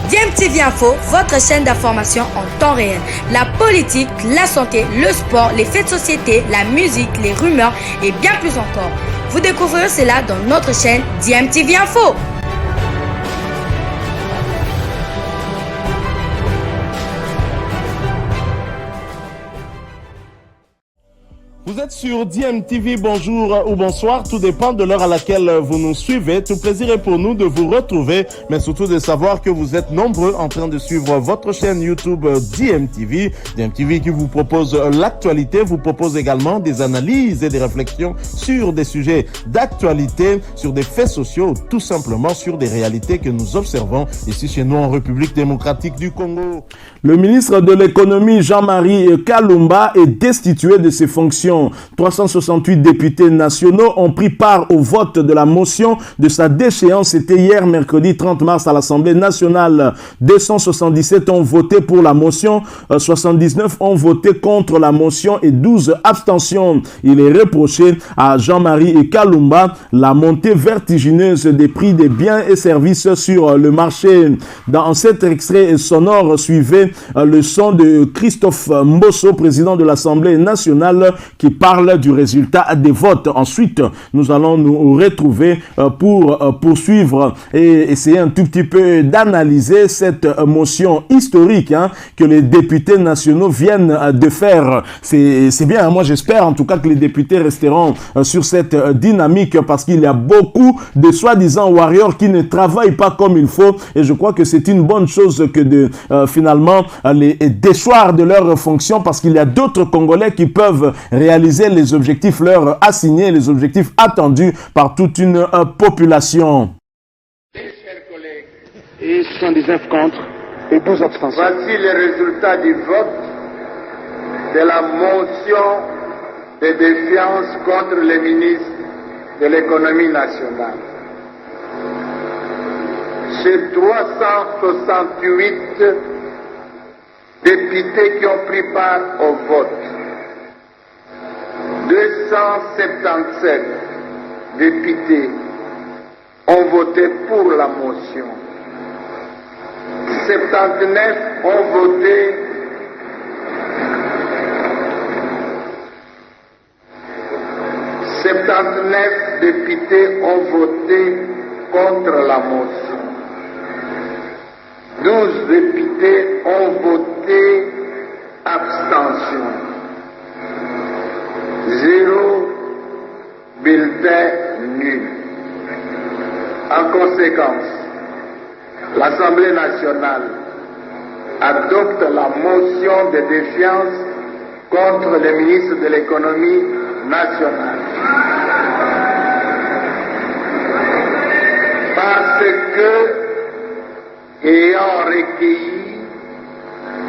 DMTV Info, votre chaîne d'information en temps réel. La politique, la santé, le sport, les faits de société, la musique, les rumeurs et bien plus encore. Vous découvrirez cela dans notre chaîne DMTV Info. Vous êtes sur DMTV, bonjour ou bonsoir, tout dépend de l'heure à laquelle vous nous suivez. Tout plaisir est pour nous de vous retrouver, mais surtout de savoir que vous êtes nombreux en train de suivre votre chaîne YouTube DMTV. DMTV qui vous propose l'actualité, vous propose également des analyses et des réflexions sur des sujets d'actualité, sur des faits sociaux, tout simplement sur des réalités que nous observons ici chez nous en République démocratique du Congo. Le ministre de l'économie Jean-Marie Kalumba est destitué de ses fonctions. 368 députés nationaux ont pris part au vote de la motion de sa déchéance. C'était hier, mercredi 30 mars, à l'Assemblée nationale. 277 ont voté pour la motion, 79 ont voté contre la motion et 12 abstentions. Il est reproché à Jean-Marie Kalumba la montée vertigineuse des prix des biens et services sur le marché. Dans cet extrait sonore, suivez le son de Christophe Mbosso, président de l'Assemblée nationale, qui parle du résultat des votes. Ensuite, nous allons nous retrouver pour poursuivre et essayer un tout petit peu d'analyser cette motion historique que les députés nationaux viennent de faire. C'est bien, moi j'espère en tout cas que les députés resteront sur cette dynamique parce qu'il y a beaucoup de soi-disant warriors qui ne travaillent pas comme il faut et je crois que c'est une bonne chose que de finalement les déchoir de leurs fonctions parce qu'il y a d'autres Congolais qui peuvent réaliser les objectifs leur assignés, les objectifs attendus par toute une population. Chers collègues, et 79 contre et 12 abstentions. Voici les résultats du vote de la motion de défiance contre le ministre de l'économie nationale. Sur 368 députés qui ont pris part au vote, 277 députés ont voté pour la motion. 79 ont voté députés ont voté contre la motion. 12 députés ont voté abstention. 0 bulletin nul. En conséquence, l'Assemblée nationale adopte la motion de défiance contre le ministre de l'économie nationale. Parce que, ayant recueilli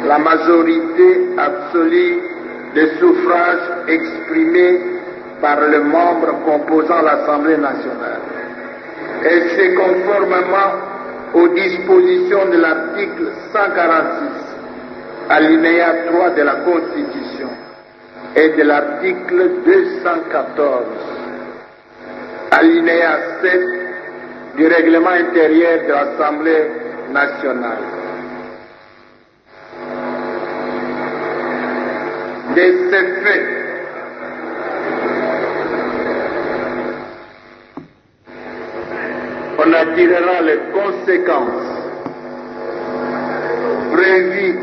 la majorité absolue des suffrages exprimés par le membre composant l'Assemblée nationale, et c'est conformément aux dispositions de l'article 146, alinéa 3 de la Constitution et de l'article 214, alinéa 7 du règlement intérieur de l'Assemblée nationale. De ces faits, on attirera les conséquences prévues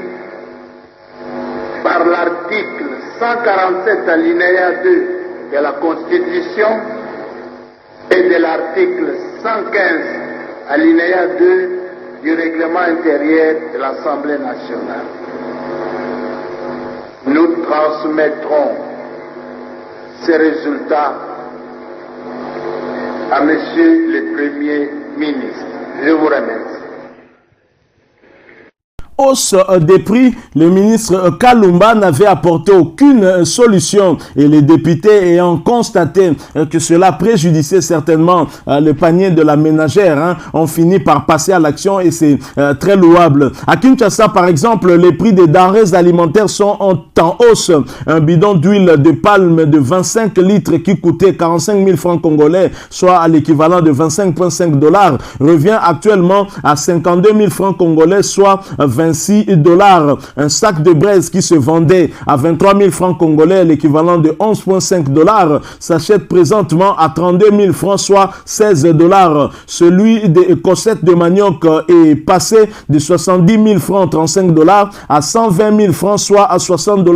par l'article 147 alinéa 2 de la Constitution et de l'article 115 alinéa 2 du règlement intérieur de l'Assemblée nationale. Nous transmettrons ces résultats à Monsieur le Premier ministre. Je vous remercie. hausse des prix, le ministre Kalumba n'avait apporté aucune solution et les députés ayant constaté que cela préjudiciait certainement le panier de la ménagère, ont fini par passer à l'action et c'est très louable. À Kinshasa, par exemple, les prix des denrées alimentaires sont en hausse. Un bidon d'huile de palme de 25 litres qui coûtait 45 000 francs congolais, soit à l'équivalent de 25,5 $, revient actuellement à 52 000 francs congolais, soit 26 $. Un sac de braise qui se vendait à 23 000 francs congolais, l'équivalent de 11,5 $, s'achète présentement à 32 000 francs, soit 16 $. Celui des cossettes de manioc est passé de 70 000 francs, 35 $, à 120 000 francs, soit à 60 $.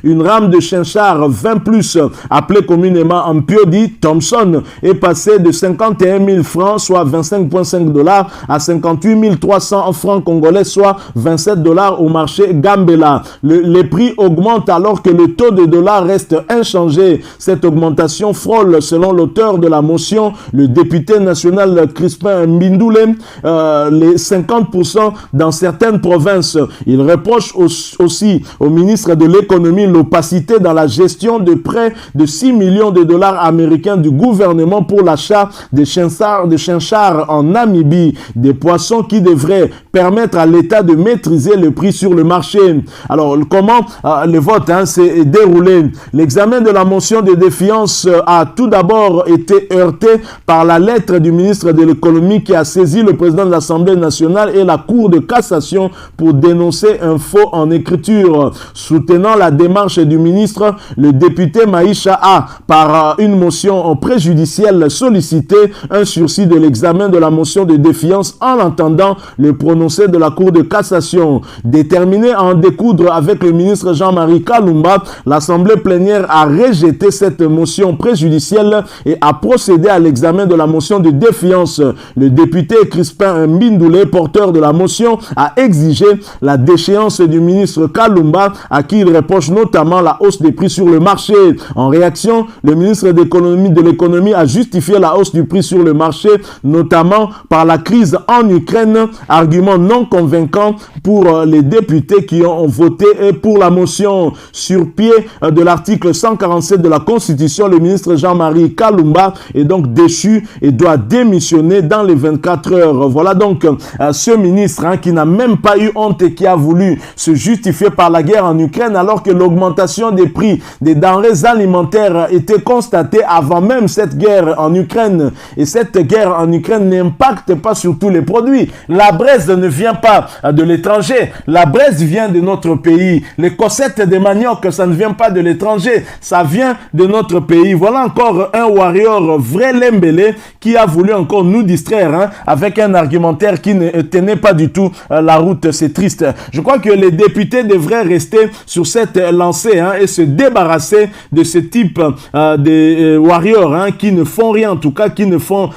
Une rame de chinchard 20+, appelée communément en piodi Thompson, est passée de 51 000 francs, soit 25,5 $, à 58 300 francs congolais, soit 27 $ au marché Gambela. Les prix augmentent alors que le taux de dollar reste inchangé. Cette augmentation frôle, selon l'auteur de la motion, le député national Crispin Mbindoulé, les 50% dans certaines provinces. Il reproche aussi au ministre de l'économie l'opacité dans la gestion de près de 6 millions de dollars américains du gouvernement pour l'achat de chinchards en Namibie, des poissons qui devraient permettre à l'État de maîtriser le prix sur le marché. Alors, comment le vote s'est déroulé? L'examen de la motion de défiance a tout d'abord été heurté par la lettre du ministre de l'économie qui a saisi le président de l'Assemblée nationale et la Cour de cassation pour dénoncer un faux en écriture. Soutenant la démarche du ministre, le député Maïcha a, par une motion préjudicielle, sollicité un sursis de l'examen de la motion de défiance en attendant le prononcé de la Cour de cassation. Déterminé à en découdre avec le ministre Jean-Marie Kalumba, l'Assemblée plénière a rejeté cette motion préjudicielle et a procédé à l'examen de la motion de défiance. Le député Crispin Mbindoulé, porteur de la motion, a exigé la déchéance du ministre Kalumba, à qui il reproche notamment la hausse des prix sur le marché. En réaction, le ministre de l'économie a justifié la hausse du prix sur le marché, notamment par la crise en Ukraine, argument non convaincant pour les députés qui ont voté pour la motion. Sur pied de l'article 147 de la Constitution, le ministre Jean-Marie Kalumba est donc déchu et doit démissionner dans les 24 heures. Voilà donc ce ministre qui n'a même pas eu honte et qui a voulu se justifier par la guerre en Ukraine alors que l'augmentation des prix des denrées alimentaires était constatée avant même cette guerre en Ukraine. Et cette guerre en Ukraine n'impacte pas sur tous les produits. La braise ne vient pas de l'étranger. La braise vient de notre pays. Les cossettes de manioc, ça ne vient pas de l'étranger. Ça vient de notre pays. Voilà encore un warrior vrai Lembélé qui a voulu encore nous distraire avec un argumentaire qui ne tenait pas du tout la route. C'est triste. Je crois que les députés devraient rester sur cette lancée et se débarrasser de ce type de warriors qui ne font rien, en tout cas qui ne font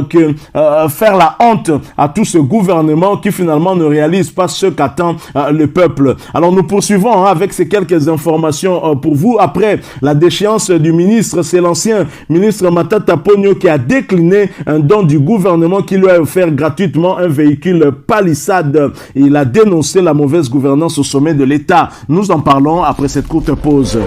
que faire la honte à tout ce gouvernement qui finalement ne réalise pas ce qu'attend le peuple. Alors nous poursuivons avec ces quelques informations pour vous. Après la déchéance du ministre, c'est l'ancien ministre Matata Ponyo qui a décliné un don du gouvernement qui lui a offert gratuitement un véhicule Palisade. Il a dénoncé la mauvaise gouvernance au sommet de l'État. Nous en parlons après cette courte pause.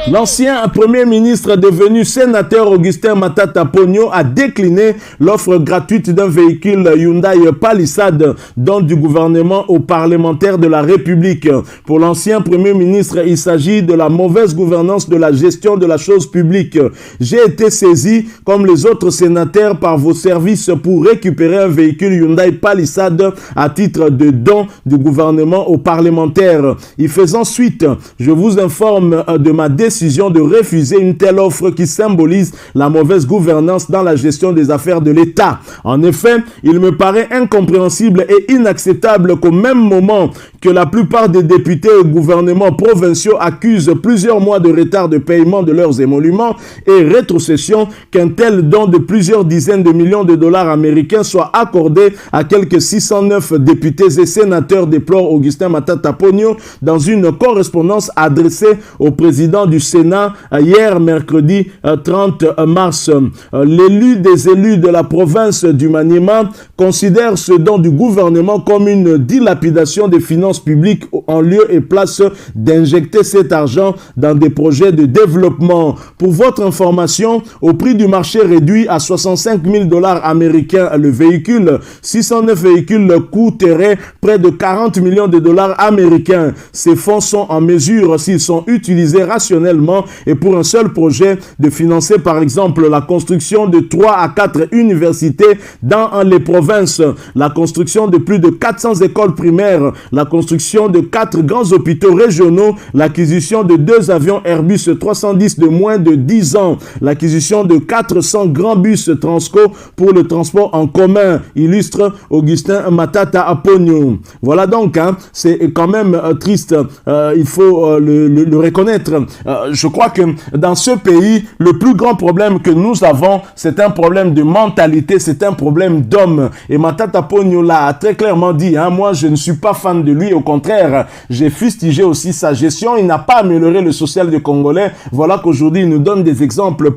L'ancien premier ministre devenu sénateur Augustin Matata Ponyo a décliné l'offre gratuite d'un véhicule Hyundai Palisade don du gouvernement aux parlementaires de la République. Pour l'ancien premier ministre, il s'agit de la mauvaise gouvernance de la gestion de la chose publique. J'ai été saisi, comme les autres sénateurs, par vos services pour récupérer un véhicule Hyundai Palisade à titre de don du gouvernement aux parlementaires. Y faisant suite, je vous informe de ma décision de refuser une telle offre qui symbolise la mauvaise gouvernance dans la gestion des affaires de l'État. En effet, il me paraît incompréhensible et inacceptable qu'au même moment que la plupart des députés et gouvernements provinciaux accusent plusieurs mois de retard de paiement de leurs émoluments et rétrocession qu'un tel don de plusieurs dizaines de millions de dollars américains soit accordé à quelques 609 députés et sénateurs, déplore Augustin Matata Pogno dans une correspondance adressée au président du Sénat hier mercredi 30 mars. L'élu des élus de la province du Maniema considère ce don du gouvernement comme une dilapidation des finances publiques en lieu et place d'injecter cet argent dans des projets de développement. Pour votre information, au prix du marché réduit à 65 000 dollars américains le véhicule, 609 véhicules coûteraient près de 40 millions de dollars américains. Ces fonds sont en mesure, s'ils sont utilisés rationnellement et pour un seul projet, de financer par exemple la construction de 3 à 4 universités dans les provinces, la construction de plus de 400 écoles primaires, la construction de 4 grands hôpitaux régionaux, l'acquisition de 2 avions Airbus 310 de moins de 10 ans, l'acquisition de 400 grands bus Transco pour le transport en commun, illustre Augustin Matata Pogno. Voilà donc, c'est quand même triste, il faut le reconnaître. Je crois que dans ce pays, le plus grand problème que nous avons, c'est un problème de mentalité, c'est un problème d'homme. Et Matata Pogno l'a très clairement dit, moi je ne suis pas fan de lui, au contraire, j'ai fustigé aussi sa gestion, il n'a pas amélioré le social des Congolais. Voilà qu'aujourd'hui il nous donne des exemples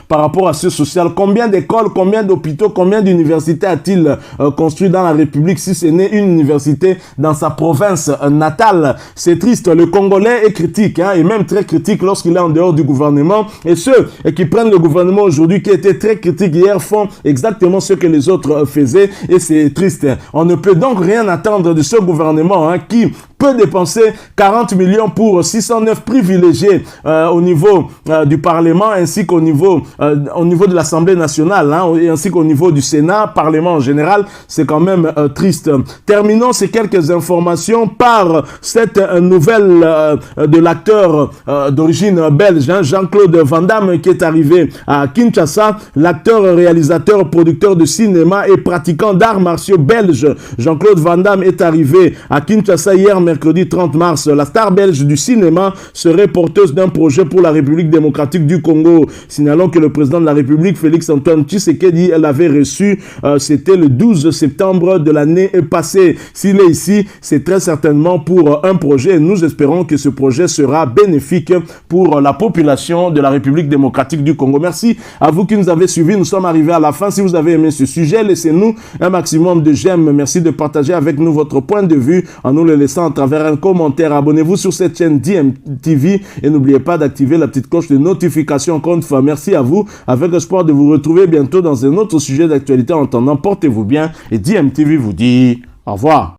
par rapport à ce social. Combien d'écoles, combien d'hôpitaux, combien d'universités a-t-il construit dans la République, si ce n'est une université dans sa province natale? C'est triste, le Congolais est critique, et même très critique lorsqu'il est en dehors du gouvernement, et ceux qui prennent le gouvernement aujourd'hui, qui étaient très critiques hier, font exactement ce que les autres faisaient, et c'est triste. On ne peut donc rien attendre de ce gouvernement qui peut dépenser 40 millions pour 609 privilégiés au niveau du Parlement ainsi qu'au niveau de l'Assemblée nationale et ainsi qu'au niveau du Sénat, Parlement en général. C'est quand même triste. Terminons ces quelques informations par cette nouvelle de l'acteur d'origine belge, Jean-Claude Van Damme, qui est arrivé à Kinshasa. L'acteur, réalisateur, producteur de cinéma et pratiquant d'arts martiaux belge, Jean-Claude Van Damme est arrivé à Kinshasa hier mercredi 30 mars. La star belge du cinéma serait porteuse d'un projet pour la République démocratique du Congo. Signalons que le président de la République, Félix-Antoine Tshisekedi, l'avait reçu, c'était le 12 septembre de l'année passée. S'il est ici, c'est très certainement pour un projet. Nous espérons que ce projet sera bénéfique pour la population de la République démocratique du Congo. Merci à vous qui nous avez suivis. Nous sommes arrivés à la fin. Si vous avez aimé ce sujet, laissez-nous un maximum de j'aime. Merci de partager avec nous votre point de vue en nous le laissant à travers un commentaire. Abonnez-vous sur cette chaîne DMTV et n'oubliez pas d'activer la petite cloche de notification. Encore une fois, merci à vous, avec l'espoir de vous retrouver bientôt dans un autre sujet d'actualité. En attendant, portez-vous bien et DMTV vous dit au revoir.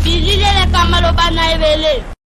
Bilile le kamalo bana ebele.